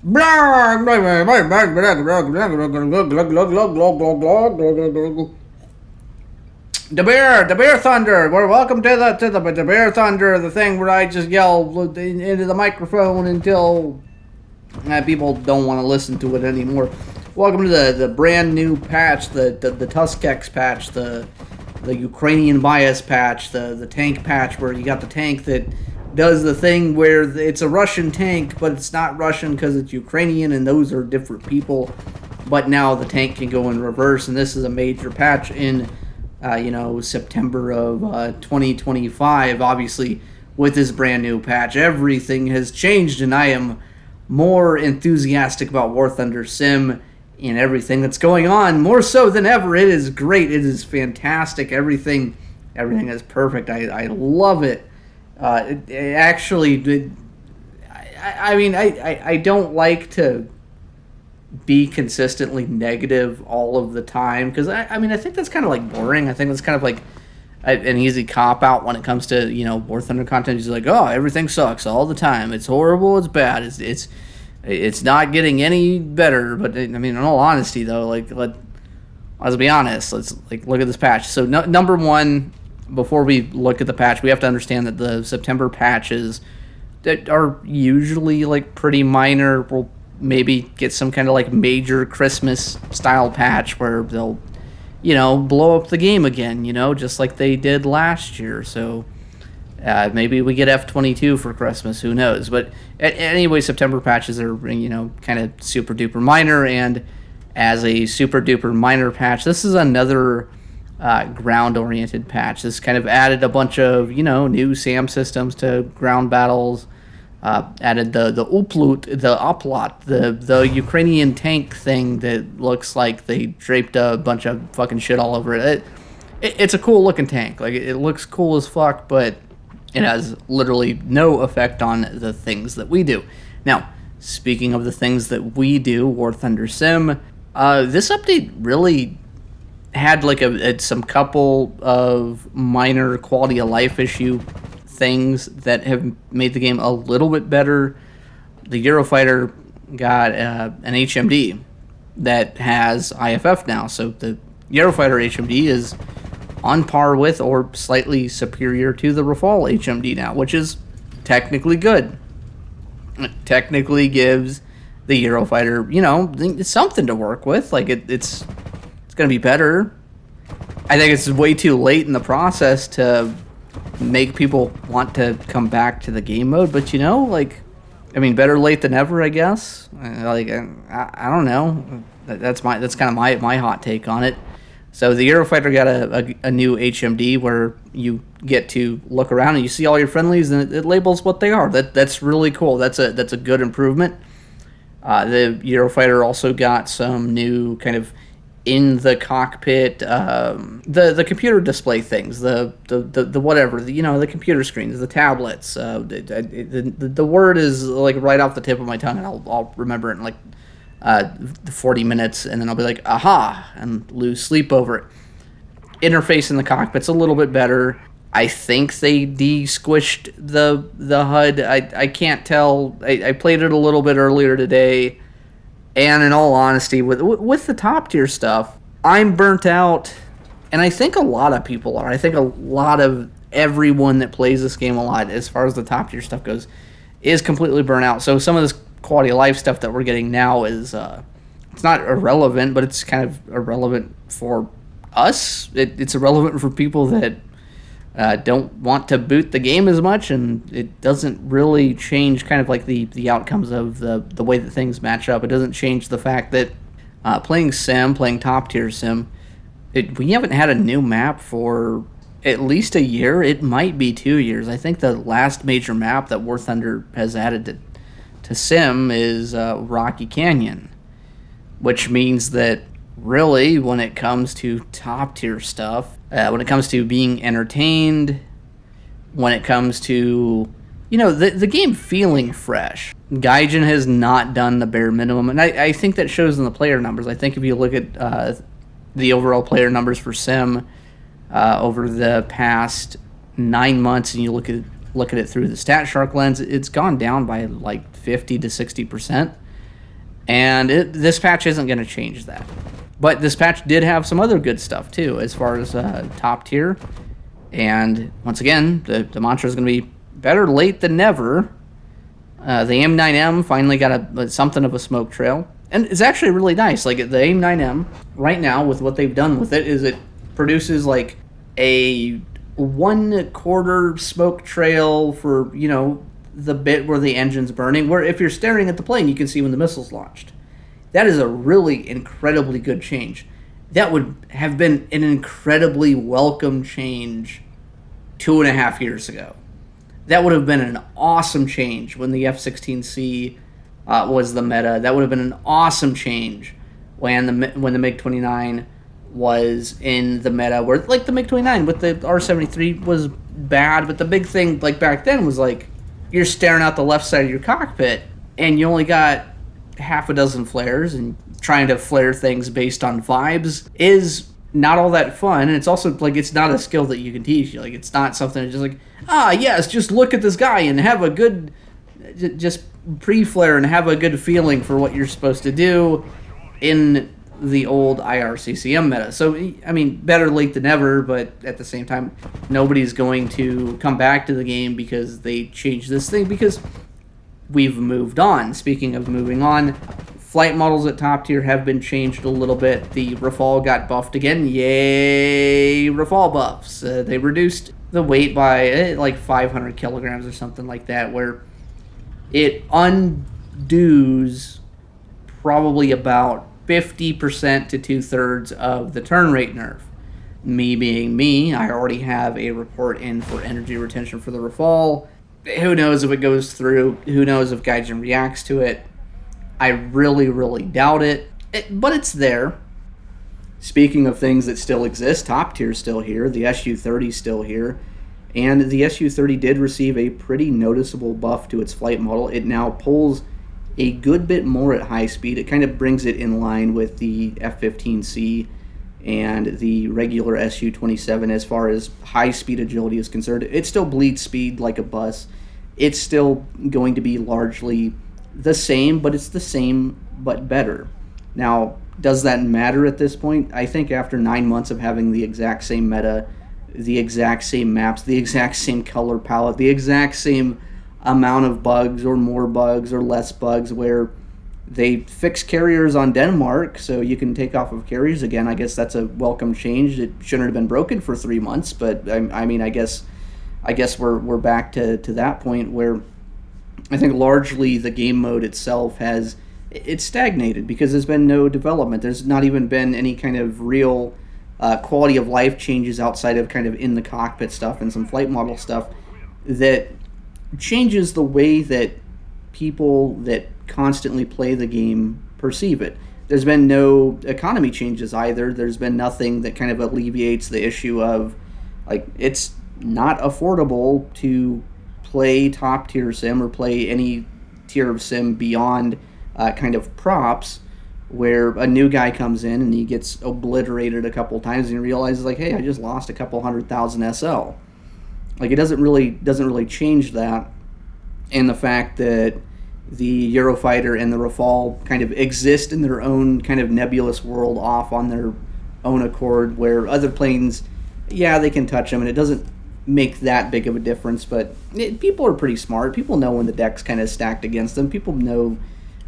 The bear thunder. We're welcome to the bear thunder, the thing where I just yell into the microphone until people don't want to listen to it anymore. Welcome to the brand new patch, the Tuskex patch, the Ukrainian bias patch, the tank patch, where you got the tank that does the thing where it's a Russian tank, but it's not Russian because it's Ukrainian, and those are different people. But now the tank can go in reverse, and this is a major patch in September of 2025. Obviously, with this brand new patch, everything has changed, and I am more enthusiastic about War Thunder Sim and everything that's going on, more so than ever. It is great. It is fantastic. Everything is perfect. I love it. I don't like to be consistently negative all of the time, because I think that's kind of like boring. I think that's kind of like an easy cop out when it comes to War Thunder content. It's like, oh, everything sucks all the time. It's horrible. It's bad. It's not getting any better. But I mean, in all honesty, though, let's be honest. Let's look at this patch. So number one, before we look at the patch, we have to understand that the September patches that are usually pretty minor will maybe get some kind of major Christmas style patch where they'll blow up the game again, just like they did last year. So maybe we get F-22 for Christmas, who knows. But anyway, September patches are kind of super duper minor, and as a super duper minor patch, this is another ground oriented patch. This kind of added a bunch of new SAM systems to ground battles. Added the Uplot, the Ukrainian tank thing that looks like they draped a bunch of fucking shit all over it. It's a cool looking tank. It looks cool as fuck, but it has literally no effect on the things that we do. Now, speaking of the things that we do, War Thunder Sim, this update really had some couple of minor quality of life issue things that have made the game a little bit better. The Eurofighter got an HMD that has IFF now, so the Eurofighter HMD is on par with or slightly superior to the Rafale HMD now, which is technically good. It technically gives the Eurofighter, something to work with. It's going to be better. I think it's way too late in the process to make people want to come back to the game mode, but better late than ever, I guess. I don't know. That's kind of my hot take on it. So the Eurofighter got a new HMD where you get to look around and you see all your friendlies, and it labels what they are. That's really cool. That's a good improvement. The Eurofighter also got some new kind of in the cockpit, the computer display things, the whatever, the computer screens, the tablets. The word is right off the tip of my tongue, and I'll remember it in 40 minutes, and then I'll be like, aha, and lose sleep over it. Interface in the cockpit's a little bit better. I think they de-squished the HUD. I can't tell. I played it a little bit earlier today. And in all honesty, with the top tier stuff, I'm burnt out, and I think a lot of people are. I think a lot of everyone that plays this game a lot, as far as the top tier stuff goes, is completely burnt out. So some of this quality of life stuff that we're getting now is, it's not irrelevant, but it's kind of irrelevant for us. It's irrelevant for people that don't want to boot the game as much, and it doesn't really change kind of the outcomes of the way that things match up. It doesn't change the fact that playing top tier sim, we haven't had a new map for at least a year. It might be 2 years. I think the last major map that War Thunder has added to sim is Rocky Canyon, which means that really, when it comes to top tier stuff, when it comes to being entertained, when it comes to the game feeling fresh, Gaijin has not done the bare minimum, and I think that shows in the player numbers. I think if you look at the overall player numbers for sim over the past 9 months, and you look at it through the Stat Shark lens, it's gone down by 50 to 60%. And this patch isn't going to change that. But this patch did have some other good stuff, too, as far as top tier. And once again, the mantra is going to be better late than never. The AIM-9M finally got something of a smoke trail. And it's actually really nice. Like, the AIM-9M, right now, with what they've done with it, is it produces, like, a 1/4 smoke trail for, the bit where the engine's burning, where if you're staring at the plane, you can see when the missile's launched. That is a really incredibly good change. That would have been an incredibly welcome change 2.5 years ago. That would have been an awesome change when the F-16C was the meta. That would have been an awesome change when the MiG-29 was in the meta, where like the MiG-29 with the R-73 was bad, but the big thing like back then was like you're staring out the left side of your cockpit and you only got half a dozen flares, and trying to flare things based on vibes is not all that fun. And it's also like it's not a skill that you can teach. Like it's not something that's just like, yes, just look at this guy and have a good just pre-flare and have a good feeling for what you're supposed to do in the old IRCCM meta. So, I mean, better late than never, but at the same time, nobody's going to come back to the game because they changed this thing, because we've moved on. Speaking of moving on, flight models at top tier have been changed a little bit. The Rafale got buffed again. Yay, Rafale buffs. They reduced the weight by like 500 kilograms or something like that, where it undoes probably about 50% to 2/3 of the turn rate nerf. Me being me, I already have a report in for energy retention for the Rafale. Who knows if it goes through? Who knows if Gaijin reacts to it? I really, really doubt it. But it's there. Speaking of things that still exist, top tier's still here. The Su-30's still here. And the Su-30 did receive a pretty noticeable buff to its flight model. It now pulls a good bit more at high speed. It kind of brings it in line with the F-15C and the regular Su-27 as far as high speed agility is concerned. It still bleeds speed like a bus. It's still going to be largely the same, but it's the same but better. Now, does that matter at this point? I think after 9 months of having the exact same meta, the exact same maps, the exact same color palette, the exact same amount of bugs or more bugs or less bugs, where they fix carriers on Denmark so you can take off of carriers again. I guess that's a welcome change. It shouldn't have been broken for 3 months, but I mean, I guess we're back to that point where I think largely the game mode itself it's stagnated because there's been no development. There's not even been any kind of real quality of life changes outside of kind of in the cockpit stuff and some flight model stuff that changes the way that people that constantly play the game perceive it. There's been no economy changes either. There's been nothing that kind of alleviates the issue of, like, it's not affordable to play top tier sim or play any tier of sim beyond kind of props, where a new guy comes in and he gets obliterated a couple times and he realizes, like, hey, I just lost a couple 100,000 SL. Like, it doesn't really change that. And the fact that the Eurofighter and the Rafale kind of exist in their own kind of nebulous world off on their own accord, where other planes, yeah, they can touch them, and it doesn't make that big of a difference. But people are pretty smart. People know when the deck's kind of stacked against them. People know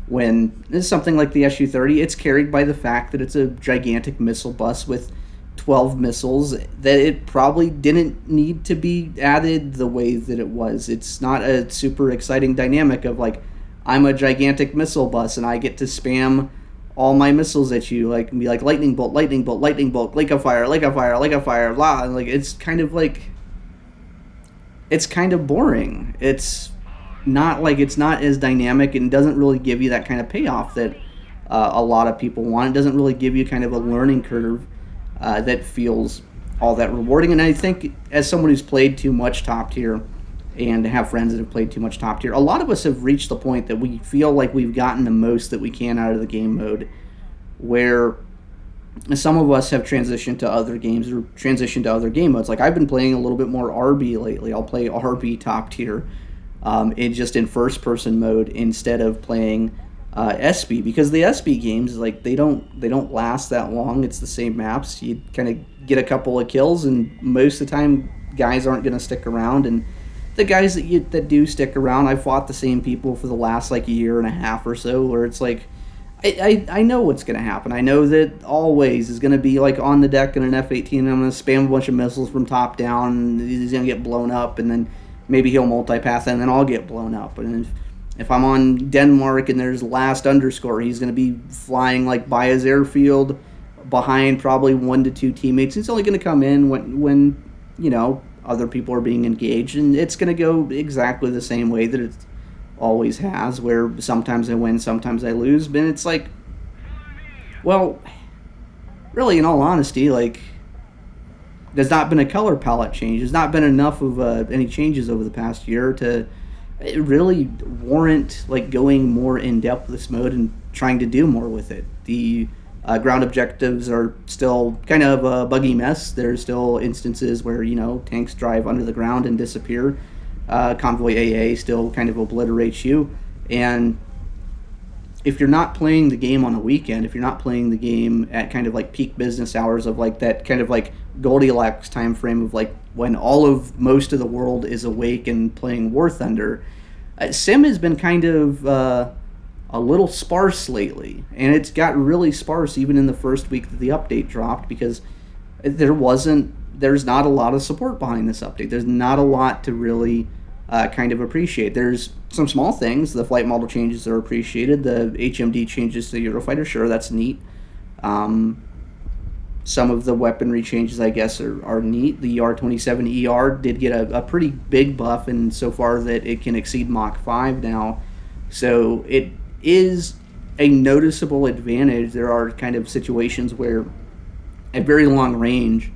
when it's something like the Su-30, it's carried by the fact that it's a gigantic missile bus with 12 missiles, that it probably didn't need to be added the way that it was. It's not a super exciting dynamic of, like, I'm a gigantic missile bus and I get to spam all my missiles at you, like, and be like, lightning bolt, lightning bolt, lightning bolt, lake of fire, lake of fire, lake of fire, blah. And, like, it's kind of boring. It's not as dynamic, and doesn't really give you that kind of payoff that a lot of people want. It doesn't really give you kind of a learning curve that feels all that rewarding. And I think as someone who's played too much top tier and have friends that have played too much top tier, a lot of us have reached the point that we feel like we've gotten the most that we can out of the game mode, where some of us have transitioned to other games or transitioned to other game modes. Like, I've been playing a little bit more RB lately. I'll play RB top tier in first person mode instead of playing SB, because the SB games, like, they don't last that long. It's the same maps. You kind of get a couple of kills, and most of the time, guys aren't going to stick around. And the guys that do stick around, I fought the same people for the last like a year and a half or so, where it's like I know what's going to happen. I know that always is going to be like on the deck in an F-18, and I'm going to spam a bunch of missiles from top down, and he's going to get blown up, and then maybe he'll multipath, and then I'll get blown up. And if I'm on Denmark and there's last underscore, he's going to be flying like by his airfield behind probably 1 to 2 teammates. He's only going to come in when other people are being engaged, and it's going to go exactly the same way that it always has, where sometimes I win, sometimes I lose. But it's like, well, really, in all honesty, like, there's not been a color palette change. There's not been enough of any changes over the past year to really warrant like going more in depth with this mode and trying to do more with it. The ground objectives are still kind of a buggy mess. There's still instances where tanks drive under the ground and disappear. Convoy AA still kind of obliterates you, and if you're not playing the game on a weekend, if you're not playing the game at kind of like peak business hours of like that kind of like Goldilocks time frame of like when most of the world is awake and playing War Thunder, Sim has been kind of a little sparse lately, and it's got really sparse even in the first week that the update dropped, because there's not a lot of support behind this update. There's not a lot to really kind of appreciate. There's some small things. The flight model changes are appreciated. The HMD changes to the Eurofighter, sure, that's neat. Some of the weaponry changes, I guess, are neat. The R27ER did get a pretty big buff in so far that it can exceed Mach 5 now. So it is a noticeable advantage. There are kind of situations where at very long range,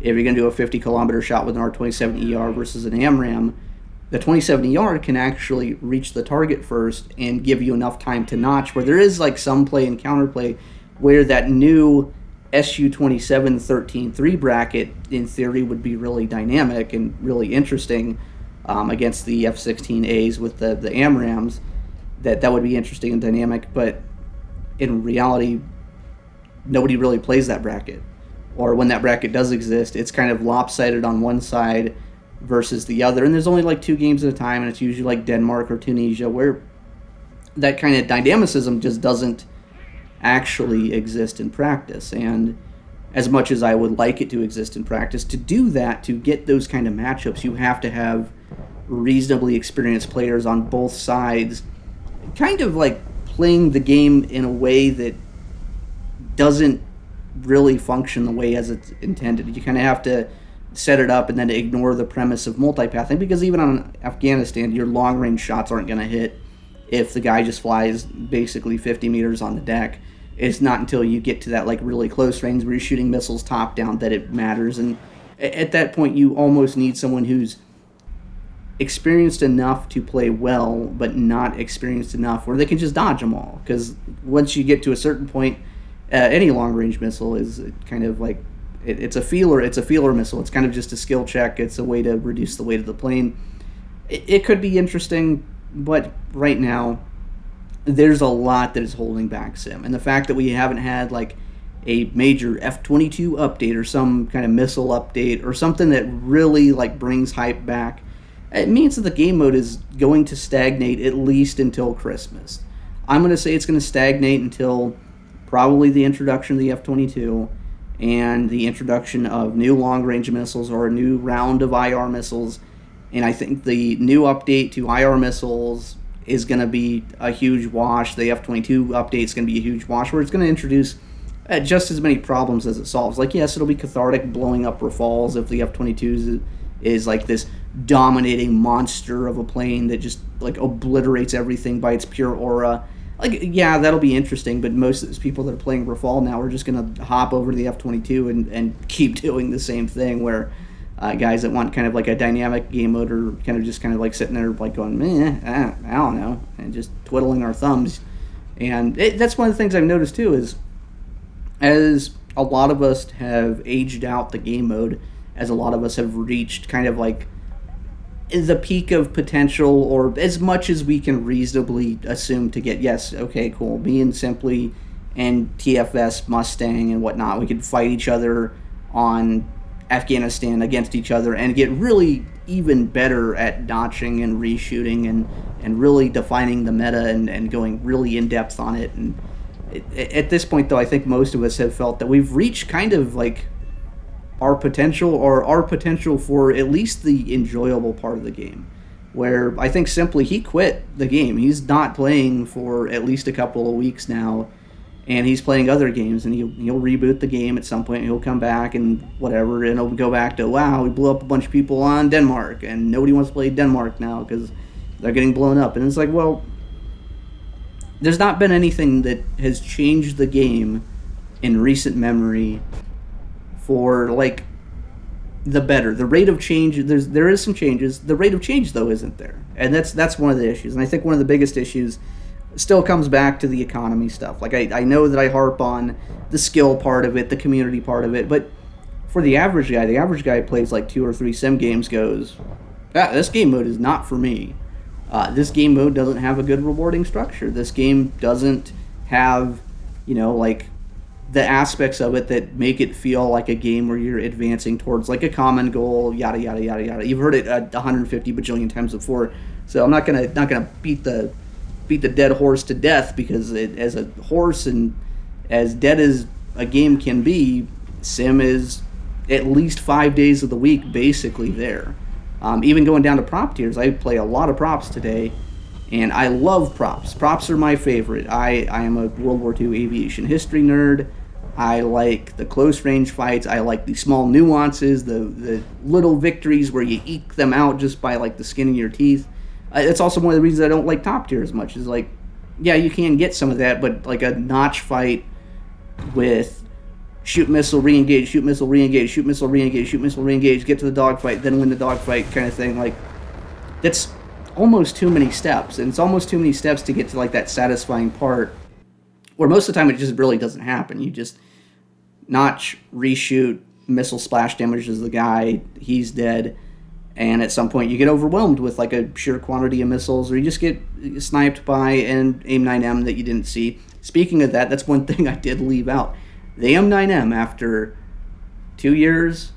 if you're going to do a 50-kilometer shot with an R27ER versus an AMRAAM, the 27ER can actually reach the target first and give you enough time to notch, where there is like some play and counterplay where that new SU-27 13-3 bracket in theory would be really dynamic and really interesting against the F-16As with the AMRAAMs. That would be interesting and dynamic, but in reality, nobody really plays that bracket. Or when that bracket does exist, it's kind of lopsided on one side versus the other, and there's only like 2 games at a time, and it's usually like Denmark or Tunisia, where that kind of dynamicism just doesn't actually exist in practice. And as much as I would like it to exist in practice, to do that, to get those kind of matchups, you have to have reasonably experienced players on both sides kind of like playing the game in a way that doesn't really function the way as it's intended. You kind of have to set it up and then ignore the premise of multipathing, because even on Afghanistan, your long-range shots aren't going to hit if the guy just flies basically 50 meters on the deck. It's not until you get to that like really close range where you're shooting missiles top down that it matters, and at that point you almost need someone who's experienced enough to play well, but not experienced enough where they can just dodge them all. Because once you get to a certain point, any long-range missile is kind of like it's a feeler missile. It's kind of just a skill check. It's a way to reduce the weight of the plane. It could be interesting, but right now there's a lot that is holding back Sim, and the fact that we haven't had like a major F-22 update or some kind of missile update or something that really like brings hype back, it means that the game mode is going to stagnate at least until Christmas. I'm going to say it's going to stagnate until probably the introduction of the F-22 and the introduction of new long-range missiles or a new round of IR missiles. And I think the new update to IR missiles is going to be a huge wash. The F-22 update is going to be a huge wash, where it's going to introduce just as many problems as it solves. Like, yes, it'll be cathartic blowing up Rafales if the F-22 is like this dominating monster of a plane that just like obliterates everything by its pure aura. Like, yeah, that'll be interesting, but most of those people that are playing Rafale now are just going to hop over to the F-22 and keep doing the same thing, where guys that want kind of like a dynamic game mode are kind of like sitting there like going, I don't know, and just twiddling our thumbs. And that's one of the things I've noticed too, is as a lot of us have aged out the game mode, as a lot of us have reached kind of like the peak of potential, or as much as we can reasonably assume to get. Yes, okay, cool. Me and Simply and TFS Mustang and whatnot, we could fight each other on Afghanistan against each other and get really even better at notching and reshooting and really defining the meta and going really in depth on it. And at this point, though, I think most of us have felt that we've reached kind of like our potential, or our potential for at least the enjoyable part of the game. Where I think Simply he quit the game. He's not playing for at least a couple of weeks now, and he's playing other games. And he'll reboot the game at some point. And he'll come back and whatever, and he'll go back to, wow, we blew up a bunch of people on Denmark, and nobody wants to play Denmark now because they're getting blown up. And it's like, well, there's not been anything that has changed the game in recent memory for like the better. The rate of change, there is some changes. The rate of change though isn't there, and that's one of the issues. And I think one of the biggest issues still comes back to the economy stuff. Like I know that I harp on the skill part of it, the community part of it, but for the average guy plays like 2 or 3 sim games, goes, this game mode is not for me. This game mode doesn't have a good rewarding structure. This game doesn't have, like the aspects of it that make it feel like a game where you're advancing towards like a common goal, yada yada yada yada. You've heard it 150 bajillion times before, so I'm not gonna beat the dead horse to death, because as a horse and as dead as a game can be, Sim is at least 5 days of the week basically there. Even going down to prop tiers, I play a lot of props today, and I love props. Props are my favorite. I am a World War II aviation history nerd. I like the close range fights. I like the small nuances, the little victories where you eke them out just by like the skin of your teeth. It's also one of the reasons I don't like top tier as much. Is like, yeah, you can get some of that, but like a notch fight with shoot missile, re-engage, shoot missile, re-engage, shoot missile, re-engage, shoot missile, re-engage, get to the dogfight, then win the dogfight kind of thing. Like, that's almost too many steps, and it's almost too many steps to get to like that satisfying part where most of the time it just really doesn't happen. You just notch, reshoot, missile splash damages the guy, he's dead, and at some point you get overwhelmed with like a sheer quantity of missiles, or you just get sniped by an AIM-9M that you didn't see. Speaking of that, that's one thing I did leave out. The AIM-9M, after 2 years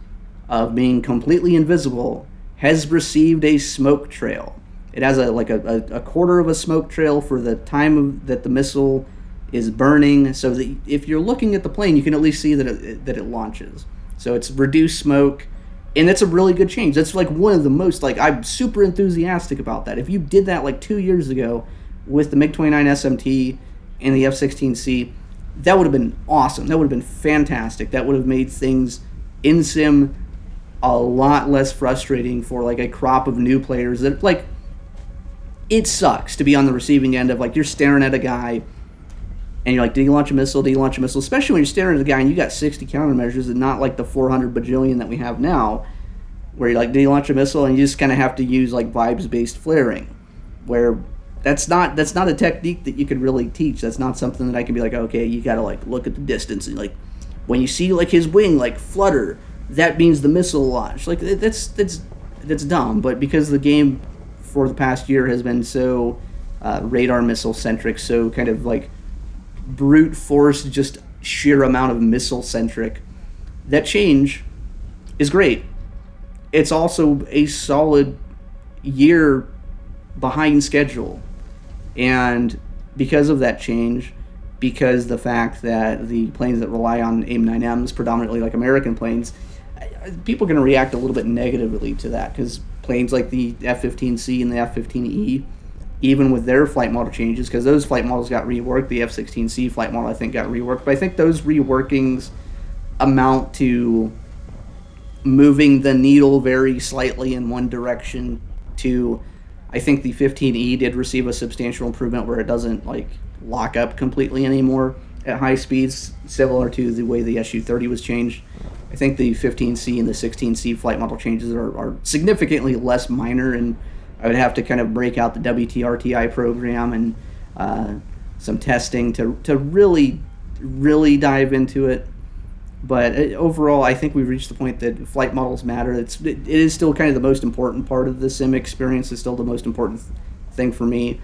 of being completely invisible, has received a smoke trail. It has a quarter of a smoke trail for the time that the missile is burning, so that if you're looking at the plane, you can at least see that it launches. So it's reduced smoke, and it's a really good change. That's like one of the most, like, I'm super enthusiastic about that. If you did that like 2 years ago with the MiG-29 SMT and the F-16C, that would have been awesome. That would have been fantastic. That would have made things in Sim a lot less frustrating for like a crop of new players that, like, it sucks to be on the receiving end of like you're staring at a guy and you're like, did he launch a missile? Did he launch a missile? Especially when you're staring at a guy and you got 60 countermeasures and not like the 400 bajillion that we have now, where you're like, did he launch a missile? And you just kind of have to use like vibes-based flaring, where that's not a technique that you could really teach. That's not something that I can be like, okay, you got to like look at the distance and like when you see like his wing like flutter, that means the missile launch. Like that's dumb. But because the game for the past year has been so radar missile centric, so kind of like brute force, just sheer amount of missile centric, that change is great. It's also a solid year behind schedule, and because of that change, because the fact that the planes that rely on AIM-9Ms, predominantly like American planes, people are going to react a little bit negatively to that, because planes like the F-15C and the F-15E, even with their flight model changes, because those flight models got reworked, the F-16C flight model I think got reworked, but I think those reworkings amount to moving the needle very slightly in one direction. To, I think the 15E did receive a substantial improvement where it doesn't like lock up completely anymore at high speeds, similar to the way the Su-30 was changed. I think the 15C and the 16C flight model changes are significantly less minor, and I would have to kind of break out the WTRTI program and some testing to really, really dive into it. But overall, I think we've reached the point that flight models matter. It is still kind of the most important part of the sim experience. It's still the most important thing for me.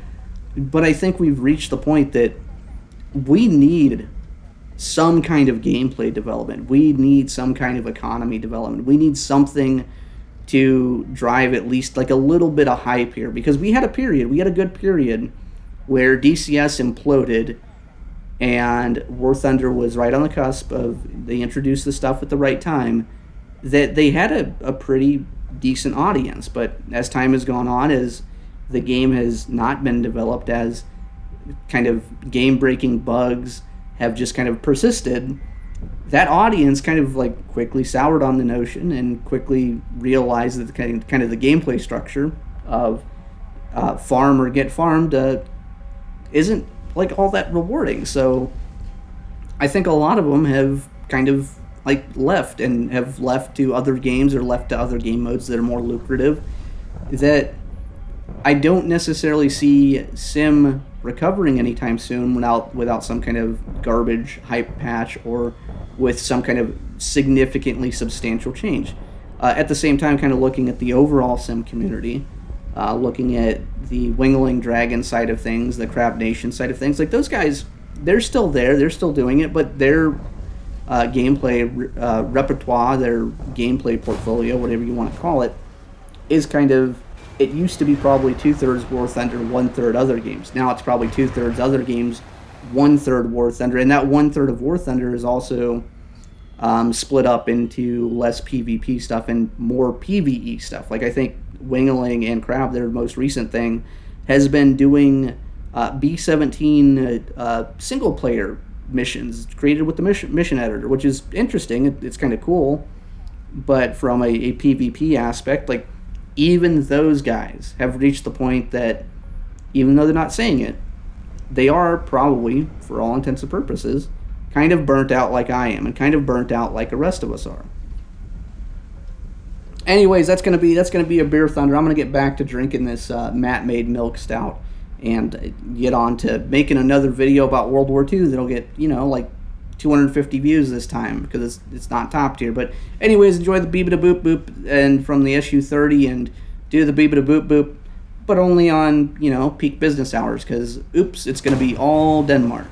But I think we've reached the point that we need some kind of gameplay development. We need some kind of economy development. We need something to drive at least like a little bit of hype here, because we had a good period where DCS imploded and War Thunder was right on the cusp of, they introduced the stuff at the right time, that they had a pretty decent audience. But as time has gone on, as the game has not been developed, as kind of game breaking bugs have just kind of persisted, that audience kind of like quickly soured on the notion and quickly realized that kind of the gameplay structure of farm or get farmed isn't like all that rewarding. So I think a lot of them have kind of like left to other games or left to other game modes that are more lucrative. That I don't necessarily see Sim recovering anytime soon without some kind of garbage hype patch or with some kind of significantly substantial change. At the same time, kind of looking at the overall Sim community, looking at the Wingling Dragon side of things, the Crab Nation side of things, like those guys, they're still there, they're still doing it, but their gameplay repertoire, their gameplay portfolio, whatever you want to call it, is kind of, it used to be probably 2/3 War Thunder, 1/3 other games. Now it's probably 2/3 other games, 1/3 War Thunder, and that 1/3 of War Thunder is also split up into less PvP stuff and more PvE stuff. Like I think Wingling and Crab, their most recent thing, has been doing B-17 single player missions created with the mission editor, which is interesting. It's kind of cool, but from a PvP aspect, like even those guys have reached the point that, even though they're not saying it, they are probably, for all intents and purposes, kind of burnt out like I am, and kind of burnt out like the rest of us are. Anyways, that's gonna be a Beer Thunder. I'm gonna get back to drinking this Matt made milk stout and get on to making another video about World War II that'll get, like 250 views this time, because it's not top tier. But anyways, enjoy the beep da boop boop and from the SU-30, and do the beep da boop boop, but only on peak business hours, because oops, it's gonna be all Denmark.